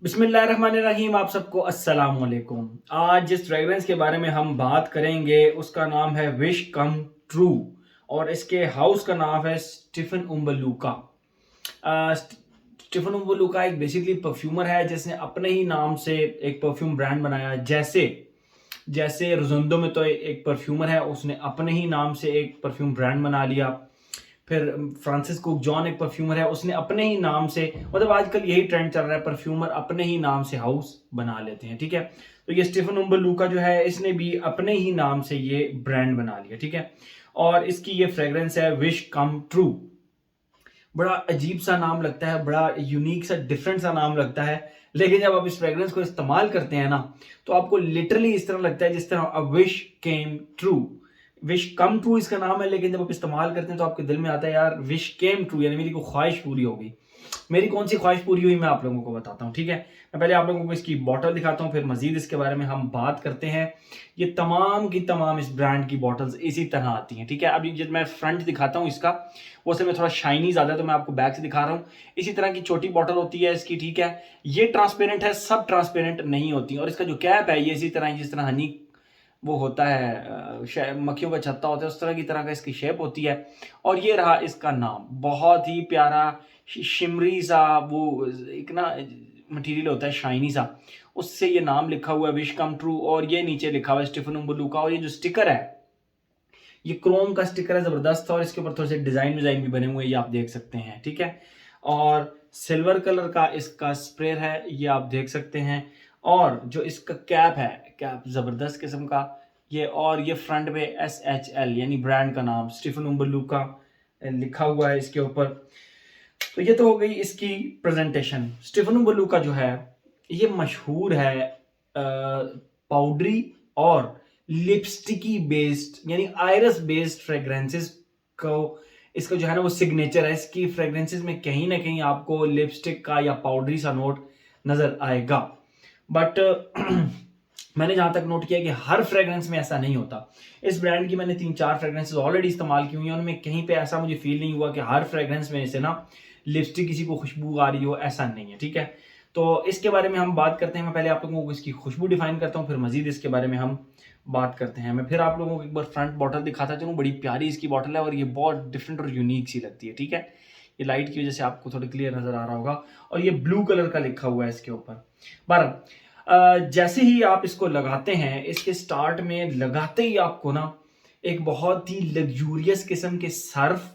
बिस्मिल्लाहिर्रहमानिर्रहीम। आप सबको अस्सलाम वालेकुम। आज जिस फ्रेग्रेंस के बारे में हम बात करेंगे उसका नाम है विश कम ट्रू और इसके हाउस का नाम है स्टीफन उम्बलूका। स्टीफन उम्बलूका एक बेसिकली परफ्यूमर है जिसने अपने ही नाम से एक परफ्यूम ब्रांड बनाया। जैसे जैसे रोजोंदो में तो एक परफ्यूमर है, उसने अपने ही नाम से एक परफ्यूम ब्रांड बना लिया। फिर फ्रांसिस कुक जॉन एक परफ्यूमर है, उसने अपने ही नाम से, मतलब आजकल यही ट्रेंड चल रहा है, परफ्यूमर अपने ही नाम से हाउस बना लेते हैं। ठीक है, तो ये स्टीफन उम्बलूका जो है इसने भी अपने ही नाम से ये ब्रांड बना लिया। ठीक है, और इसकी ये फ्रेग्रेंस है विश कम ट्रू। बड़ा अजीब सा नाम लगता है, बड़ा यूनिक सा डिफरेंट सा नाम लगता है, लेकिन जब आप इस फ्रेग्रेंस को इस्तेमाल करते हैं ना तो आपको लिटरली इस तरह लगता है जिस तरह a wish came true. Wish come true इसका नाम है, लेकिन जब आप इस्तेमाल करते हैं तो आपके दिल में आता है यार विश केम ट्रू, यानी मेरी को ख्वाहिश पूरी हो गई। मेरी कौन सी ख्वाहिश पूरी हुई मैं आप लोगों को बताता हूँ। ठीक है, मैं पहले आप लोगों को इसकी बॉटल दिखाता हूँ, फिर मजीद इसके बारे में हम बात करते हैं। ये तमाम की तमाम इस ब्रांड की बॉटल्स इसी तरह आती हैं। ठीक है, अभी जब मैं फ्रंट दिखाता हूँ इसका, वो से मैं थोड़ा शाइनी ज़्यादा है तो मैं आपको बैक से दिखा रहा हूँ। इसी तरह की छोटी बॉटल होती है इसकी। ठीक है, ये ट्रांसपेरेंट है, सब ट्रांसपेरेंट नहीं होती। और इसका जो कैप है ये इसी तरह जिस तरह हनी वो होता है, मक्खियों का छत्ता होता है, उस तरह का इसकी शेप होती है। और ये रहा इसका नाम, बहुत ही प्यारा शिमरी सा वो एक ना मटेरियल होता है शाइनी सा, उससे ये नाम लिखा हुआ है विश कम ट्रू। और ये नीचे लिखा हुआ है स्टीफन उम्बलूका। और ये जो स्टिकर है ये क्रोम का स्टिकर है, जबरदस्त। और इसके ऊपर थोड़े से डिजाइन विजाइन भी बने हुए हैं, ये आप देख सकते हैं। ठीक है, और सिल्वर कलर का इसका स्प्रे है, ये आप देख सकते हैं। और जो इसका कैप है, कैप जबरदस्त किस्म का ये। और ये फ्रंट पे SHL यानी ब्रांड का नाम स्टीफन उम्बलूका लिखा हुआ है इसके ऊपर। तो ये तो हो गई इसकी प्रेजेंटेशन। स्टीफन उम्बलूका जो है ये मशहूर है पाउडरी और लिपस्टिकी बेस्ड यानी आयरस बेस्ड फ्रेग्रेंसेस को, इसका जो है ना वो सिग्नेचर है। इसकी फ्रेग्रेंसेस में कहीं ना कहीं आपको लिपस्टिक का या पाउडरी सा नोट नजर आएगा। बट मैंने जहां तक नोट किया कि हर फ्रेग्रेंस में ऐसा नहीं होता। इस ब्रांड की मैंने 3-4 फ्रेग्रेंसेस ऑलरेडी इस्तेमाल की हुई हैं, उनमें कहीं पे ऐसा मुझे फील नहीं हुआ कि हर फ्रेग्रेंस में से ना लिपस्टिक किसी को खुशबू आ रही हो, ऐसा नहीं है। ठीक है, तो इसके बारे में हम बात करते हैं। मैं पहले आप लोगों को इसकी खुशबू डिफाइन करता हूँ, फिर मजीद इसके बारे में हम बात करते हैं। मैं फिर आप लोगों को एक बार फ्रंट बॉटल दिखाता चलूँ, बड़ी प्यारी इसकी बॉटल है और ये बहुत डिफरेंट और यूनिक सी लगती है। ठीक है, ये लाइट की वजह से आपको थोड़ी क्लियर नजर आ रहा होगा। और ये ब्लू कलर का लिखा हुआ है इसके ऊपर। बारह जैसे ही आप इसको लगाते हैं, इसके स्टार्ट में लगाते ही आपको ना एक बहुत ही लग्जूरियस किस्म के सर्फ,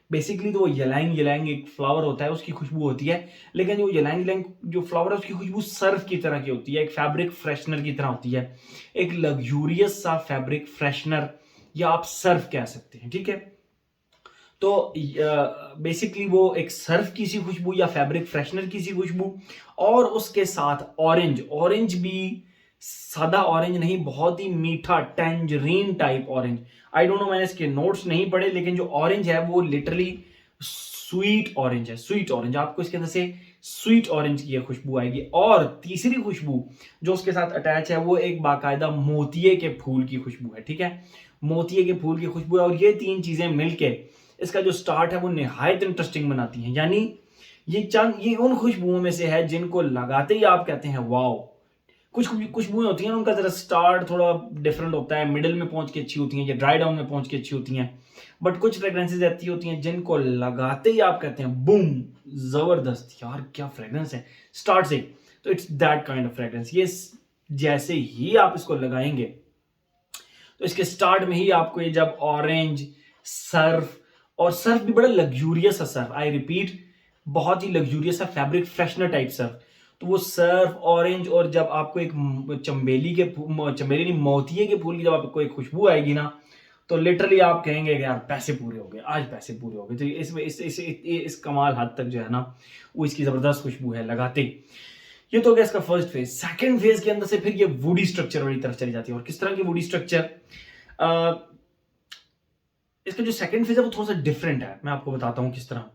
बेसिकली तो वो यलांग यलांग एक फ्लावर होता है उसकी खुशबू होती है, लेकिन जो यलांग यलांग जो फ्लावर है उसकी खुशबू सर्फ की तरह की होती है, एक फैब्रिक फ्रेशनर की तरह होती है, एक लग्जूरियस सा फैब्रिक फ्रेशनर, या आप सर्फ कह सकते हैं। ठीक है, तो बेसिकली वो एक सर्फ की सी खुशबू या फैब्रिक फ्रेशनर की सी खुशबू। और उसके साथ ऑरेंज, ऑरेंज भी सादा ऑरेंज नहीं, बहुत ही मीठा tangerine type orange. I don't know, मैंने इसके नोट्स नहीं पढ़े, लेकिन जो ऑरेंज है वो लिटरली स्वीट ऑरेंज है, स्वीट ऑरेंज। आपको इसके अंदर से स्वीट ऑरेंज की खुशबू आएगी। और तीसरी खुशबू जो उसके साथ अटैच है वो एक बाकायदा मोतिये के फूल की खुशबू है। ठीक है, मोतिये के फूल की खुशबू है। और ये तीन चीजें मिलके इसका जो स्टार्ट है वो निहायत इंटरेस्टिंग बनाती हैं। यानी ये उन खुशबुओं में से है जिनको लगाते ही आप कहते हैं वाओ। कुछ खुशबुएं होती हैं उनका जरा स्टार्ट थोड़ा डिफरेंट होता है, मिडिल में पहुंच के अच्छी होती हैं या ड्राई डाउन में पहुंच के अच्छी होती हैं। बट कुछ फ्रेग्रेंसेज ऐसी होती हैं जिनको लगाते ही आप कहते हैं बूम, जबरदस्त यार क्या फ्रेग्रेंस है स्टार्ट से। तो it's that kind of fragrance. ये जैसे ही आप इसको लगाएंगे तो इसके स्टार्ट में ही आपको ये जब ऑरेंज सर्फ, और सर्फ भी बड़ा लग्जूरियस सा सर्फ, आई रिपीट बहुत ही लग्जूरियस सा फैब्रिक फ्रेशनर टाइप सर्फ। तो वो सर्फ ऑरेंज, और जब आपको एक चंबेली नहीं मोतिये के फूल की जब आपको एक खुशबू आएगी ना, तो लिटरली आप कहेंगे कि यार पैसे पूरे हो गए, आज पैसे पूरे हो गए। तो इसमें इस कमाल हद तक जो है ना वो इसकी जबरदस्त खुशबू है लगाते ही। ये तो हो गया इसका फर्स्ट फेज। सेकंड फेज के अंदर से फिर ये वुडी स्ट्रक्चर वाली तरफ चली जाती है। और किस तरह की वुडी स्ट्रक्चर, इसका जो सेकंड फेज है वो थोड़ा सा डिफरेंट है। मैं आपको बताता हूँ किस तरह।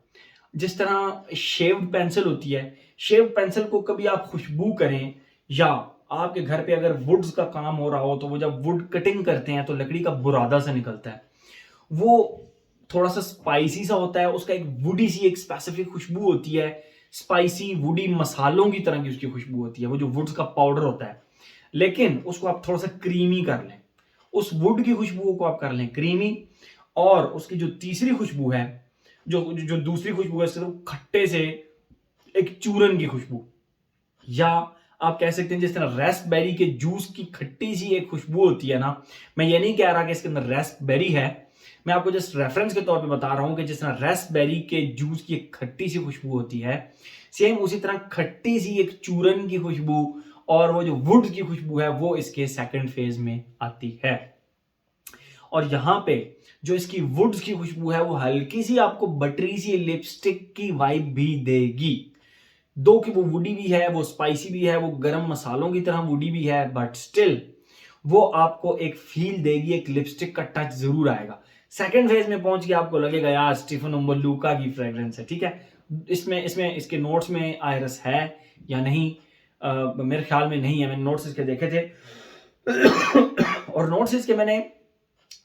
जिस तरह शेव्ड पेंसिल होती है, शेव्ड पेंसिल को कभी आप खुशबू करें, या आपके घर पे अगर वुड्स का काम हो रहा हो तो वो जब वुड कटिंग करते हैं तो लकड़ी का बुरादा सा निकलता है, वो थोड़ा सा स्पाइसी सा होता है, उसका एक वुडी सी एक स्पेसिफिक खुशबू होती है। स्पाइसी वुडी मसालों की तरह की उसकी खुशबू होती है, वो जो वुड्स का पाउडर होता है। लेकिन उसको आप थोड़ा सा क्रीमी कर लें, उस वुड की खुशबू को आप कर लें क्रीमी। और उसकी जो तीसरी खुशबू है, जो दूसरी खुशबू है, सिर्फ खट्टे से एक चूरन की खुशबू, या आप कह सकते हैं जिस तरह रेस्पबेरी के जूस की खट्टी सी एक खुशबू होती है ना। मैं ये नहीं कह रहा कि इसके अंदर रेस्पबेरी है, मैं आपको जस्ट रेफरेंस के तौर पे बता रहा हूं कि जिस तरह रेस्पबेरी के जूस की एक खट्टी सी खुशबू होती है, सेम उसी तरह खट्टी सी एक चूरन की खुशबू और वो जो वुड की खुशबू है वो इसके सेकंड फेज में आती है। और यहां पे जो इसकी वुड्स की खुशबू है वो हल्की सी आपको बटरी सी लिपस्टिक की वाइब भी देगी। दो कि वो वुडी भी है, वो स्पाइसी भी है, वो गरम मसालों की तरह वुडी भी है, बट स्टिल वो आपको एक फील देगी, एक लिपस्टिक का टच जरूर आएगा। सेकंड फेज में पहुंच के आपको लगेगा यार स्टीफन उम्बलूका की फ्रेग्रेंस है, ठीक है। इसमें इसमें इसके नोट्स में आयरस है या नहीं, मेरे ख्याल में नहीं है, मैंने नोट्स इसके देखे थे और नोट्स इसके मैंने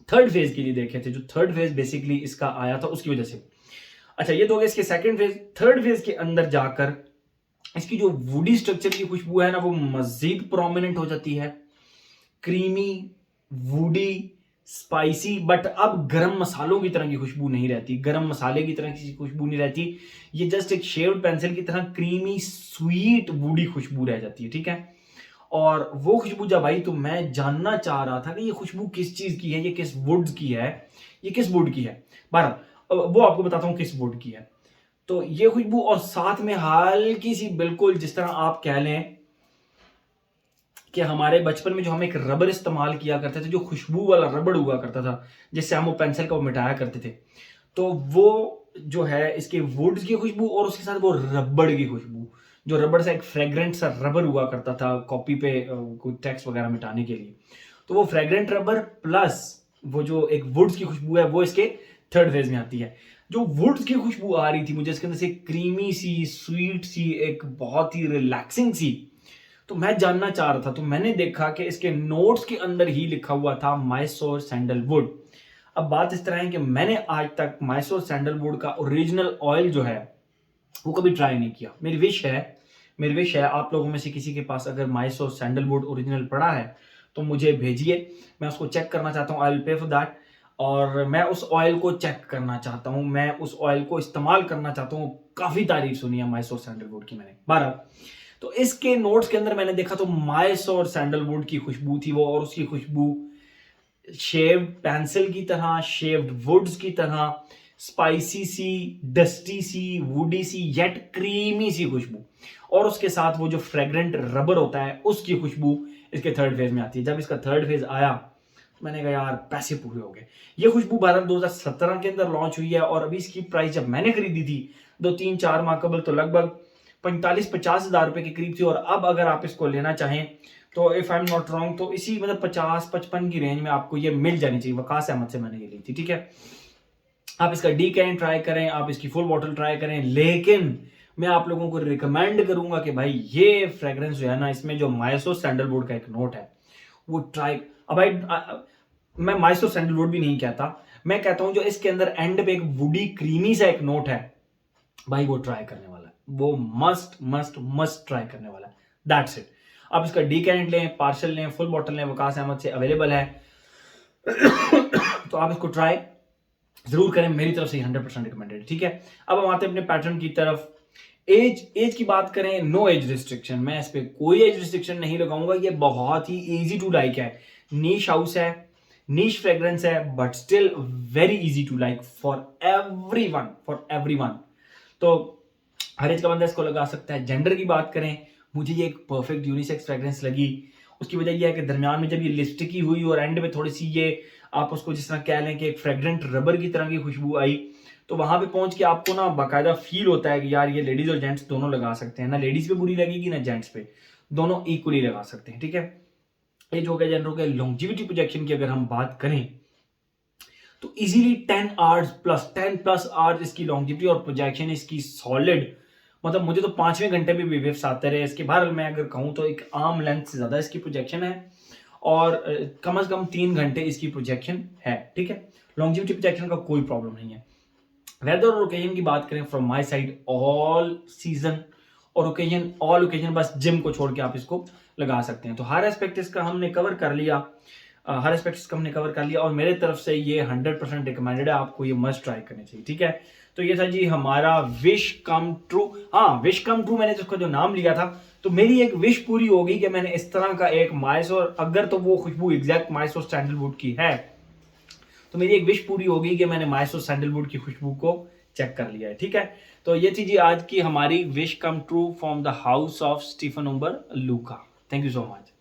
थर्ड फेज के लिए देखे थे, जो थर्ड फेज बेसिकली इसका आया था उसकी वजह से। अच्छा, ये तो हो गया इसके सेकंड फेज। थर्ड फेज के अंदर जाकर इसकी जो वुडी स्ट्रक्चर की खुशबू है ना वो मजीद प्रोमिनेंट हो जाती है, क्रीमी वुडी स्पाइसी, बट अब गरम मसालों की तरह की खुशबू नहीं रहती, गरम मसाले की तरह की खुशबू नहीं रहती, ये जस्ट एक शेव्ड पेंसिल की तरह क्रीमी स्वीट वुडी खुशबू रह जाती है, ठीक है। और वो खुशबू जब आई तो मैं जानना चाह रहा था कि ये खुशबू किस चीज की है, ये किस वुड की है, ये किस वुड की है। बहरहाल वो आपको बताता हूं किस वुड की है। तो ये खुशबू और साथ में हल्की सी, बिल्कुल जिस तरह आप कह लें कि हमारे बचपन में जो हम एक रबर इस्तेमाल किया करते थे, जो खुशबू वाला रबड़ हुआ करता था जिससे हम वो पेंसिल को मिटाया करते थे, तो वो जो है इसके वुड्स की खुशबू और उसके साथ वो रबड़ की खुशबू, जो रबड़ से एक फ्रेग्रेंट सा रबर हुआ करता था कॉपी पे कोई टेक्स्ट वगैरह मिटाने के लिए, तो वो फ्रेग्रेंट रबर प्लस वो जो एक वुड्स की खुशबू है वो इसके थर्ड फेज में आती है। जो वुड्स की खुशबू आ रही थी मुझे इसके अंदर से क्रीमी सी स्वीट सी एक बहुत ही रिलैक्सिंग सी, तो मैं जानना चाह रहा था, तो मैंने देखा कि इसके नोट्स के अंदर ही लिखा हुआ था माइसोर सैंडलवुड। अब बात इस तरह है कि मैंने आज तक माइसोर सैंडलवुड का ओरिजिनल ऑयल जो है वो कभी ट्राई नहीं किया। मेरी विश है आप लोगों में से किसी के पास अगर माइसोर सैंडलवुड ओरिजिनल पड़ा है तो मुझे भेजिए, मैं उसको चेक करना चाहता हूँ, I will pay for that. और मैं उस ऑयल को चेक करना चाहता हूँ, मैं उस ऑयल को इस्तेमाल करना चाहता हूँ। काफी तारीफ सुनी है माइसोर सैंडलवुड की मैंने। 12 तो इसके नोट्स के अंदर मैंने देखा तो माइसोर सैंडलवुड की खुशबू थी वो, और उसकी खुशबू शेव्ड पेंसिल की तरह, शेव्ड वुड्स की तरह, स्पाइसी सी, डस्टी सी, वुडी सी, येट क्रीमी सी खुशबू, और उसके साथ वो जो फ्रेग्रेंट रबर होता है उसकी खुशबू इसके थर्ड फेज में आती है। जब इसका थर्ड फेज आया मैंने कहा यार पैसे पूरे हो गए। ये खुशबू भारत 2017 के अंदर लॉन्च हुई है और अभी इसकी प्राइस जब मैंने खरीदी थी 2-3-4 माह कबल तो लगभग 45-50 हजार रुपए के करीब थी। और अब अगर आप इसको लेना चाहें तो if I am not wrong तो इसी मतलब 50-55 की रेंज में आपको ये मिल जानी चाहिए। वकास अहमद से मैंने ये ली थी, ठीक है। आप इसका डीकैन ट्राई करें, आप इसकी फुल बॉटल ट्राई करें, लेकिन मैं आप लोगों को रिकमेंड करूंगा कि भाई ये फ्रेग्रेंस जो है ना, इसमें जो माइसोर सैंडलवुड का एक नोट है वो ट्राई। अब भाई मैं माइसोर सैंडलवुड भी नहीं कहता, मैं कहता हूं जो इसके अंदर एंड पे एक वुडी क्रीमी सा एक नोट है भाई, वो ट्राई करने वाला है, वो मस्ट मस्ट मस्ट ट्राई करने वाला है। That's it. आप इसका डीकैंट लें, पार्शल लें, फुल बॉटल लें, वकास अहमद से अवेलेबल है तो आप इसको ट्राई जरूर करें, मेरी तरफ से 100% रिकमेंडेड, ठीक है। अब हम आते हैं अपने पैटर्न की तरफ। एज की बात करें, नो एज रिस्ट्रिक्शन, मैं इस पे कोई एज रिस्ट्रिक्शन नहीं लगाऊंगा। ये बहुत ही इजी टू लाइक है, नीश हाउस है, नीश फ्रेग्रेंस है, but still very easy to like for everyone. तो हर एज का बंदा इसको लगा सकता है। जेंडर की बात करें, मुझे ये एक परफेक्ट यूनिसेक्स फ्रेग्रेंस लगी। उसकी वजह यह है कि दरमियान में जब ये लिपस्टिकी हुई और एंड में थोड़ी सी ये आप उसको जिस तरह कह लें कि एक फ्रेग्रेंट रबर की तरह की खुशबू आई, तो वहां पे पहुंच के आपको ना बाकायदा फील होता है कि यार ये लेडीज और जेंट्स दोनों लगा सकते हैं, ना लेडीज पे बुरी लगेगी ना जेंट्स पे, दोनों इक्वली लगा सकते हैं, ठीक है। ये जो गया जेंडर के लॉन्जिविटी प्रोजेक्शन की अगर हम बात करें तो इजीली 10 प्लस आवर्स इसकी लॉन्जिविटी और प्रोजेक्शन इसकी सॉलिड, मतलब मुझे तो 5वें घंटे में भी वेव्स आते रहे इसके। बहरहाल मैं अगर कहूं तो एक आर्म लेंथ से ज्यादा इसकी प्रोजेक्शन है और कम से कम 3 घंटे इसकी प्रोजेक्शन है, ठीक है। लॉन्जिविटी प्रोजेक्शन का कोई प्रॉब्लम नहीं है। वेदर और ओकेजन की बात करें from my side, all season और ओकेजन, ऑल ओकेजन बस जिम को छोड़ के आप इसको लगा सकते हैं। तो हर एस्पेक्ट इसका हमने कवर कर लिया, हर एस्पेक्ट इसका हमने कवर कर लिया और मेरे तरफ से ये 100% रिकमेंडेड है, आपको ये मस्ट ट्राई करनी चाहिए, ठीक है। तो ये था जी हमारा विश कम ट्रू। हाँ, विश कम ट्रू मैंने जिसका जो नाम लिया था, तो मेरी एक विश पूरी हो गई कि मैंने इस तरह का एक माइसोर, अगर तो वो खुशबू एग्जैक्ट माइसोर सैंडलवुड की है, तो मेरी एक विश पूरी हो गई कि मैंने माइसोर सैंडलवुड की खुशबू को चेक कर लिया है, ठीक है। तो ये थी जी आज की हमारी wish come true from the house of Stephen Umbar Luka. Thank you so much.